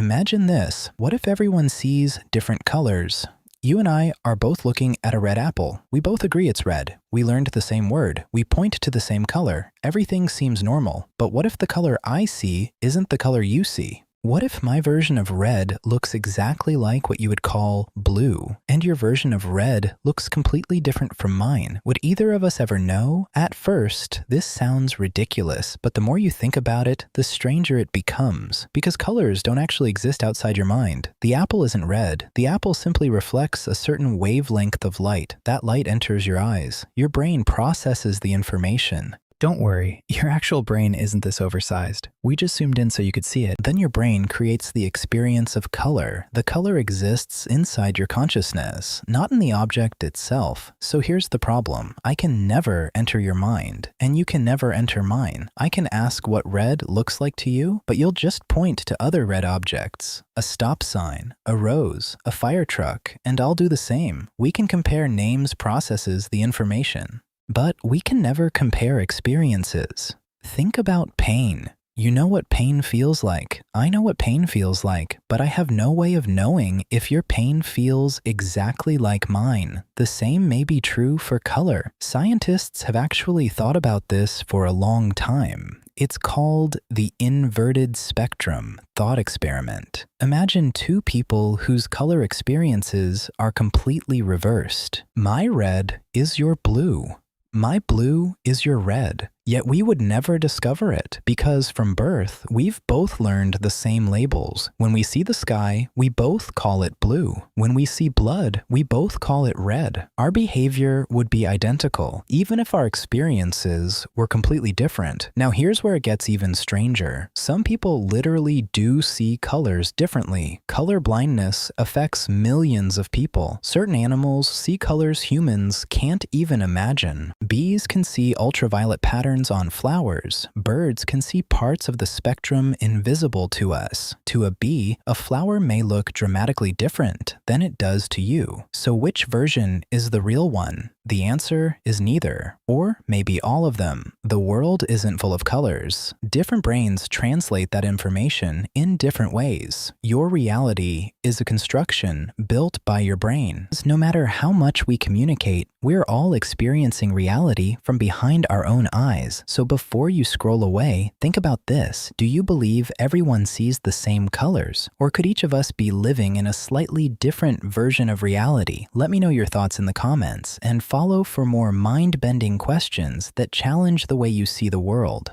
Imagine this. What if everyone sees different colors? You and I are both looking at a red apple. We both agree it's red. We learned the same word. We point to the same color. Everything seems normal. But what if the color I see isn't the color you see? What if my version of red looks exactly like what you would call blue, and your version of red looks completely different from mine? Would either of us ever know? At first, this sounds ridiculous, but the more you think about it, the stranger it becomes, because colors don't actually exist outside your mind. The apple isn't red. The apple simply reflects a certain wavelength of light. That light enters your eyes. Your brain processes the information. Don't worry, your actual brain isn't this oversized. We just zoomed in so you could see it. Then your brain creates the experience of color. The color exists inside your consciousness, not in the object itself. So here's the problem. I can never enter your mind, and you can never enter mine. I can ask what red looks like to you, but you'll just point to other red objects. A stop sign, a rose, a fire truck, and I'll do the same. We can compare names, processes, the information. But we can never compare experiences. Think about pain. You know what pain feels like. I know what pain feels like, but I have no way of knowing if your pain feels exactly like mine. The same may be true for color. Scientists have actually thought about this for a long time. It's called the inverted spectrum thought experiment. Imagine two people whose color experiences are completely reversed. My red is your blue. My blue is your red, yet we would never discover it because from birth, we've both learned the same labels. When we see the sky, we both call it blue. When we see blood, we both call it red. Our behavior would be identical, even if our experiences were completely different. Now here's where it gets even stranger. Some people literally do see colors differently. Color blindness affects millions of people. Certain animals see colors humans can't even imagine. Bees can see ultraviolet patterns on flowers. Birds can see parts of the spectrum invisible to us. To a bee, a flower may look dramatically different than it does to you. So which version is the real one? The answer is neither, or maybe all of them. The world isn't full of colors. Different brains translate that information in different ways. Your reality is a construction built by your brain. No matter how much we communicate, we're all experiencing reality from behind our own eyes. So before you scroll away, think about this. Do you believe everyone sees the same colors? Or could each of us be living in a slightly different version of reality? Let me know your thoughts in the comments, and follow for more mind-bending questions that challenge the way you see the world.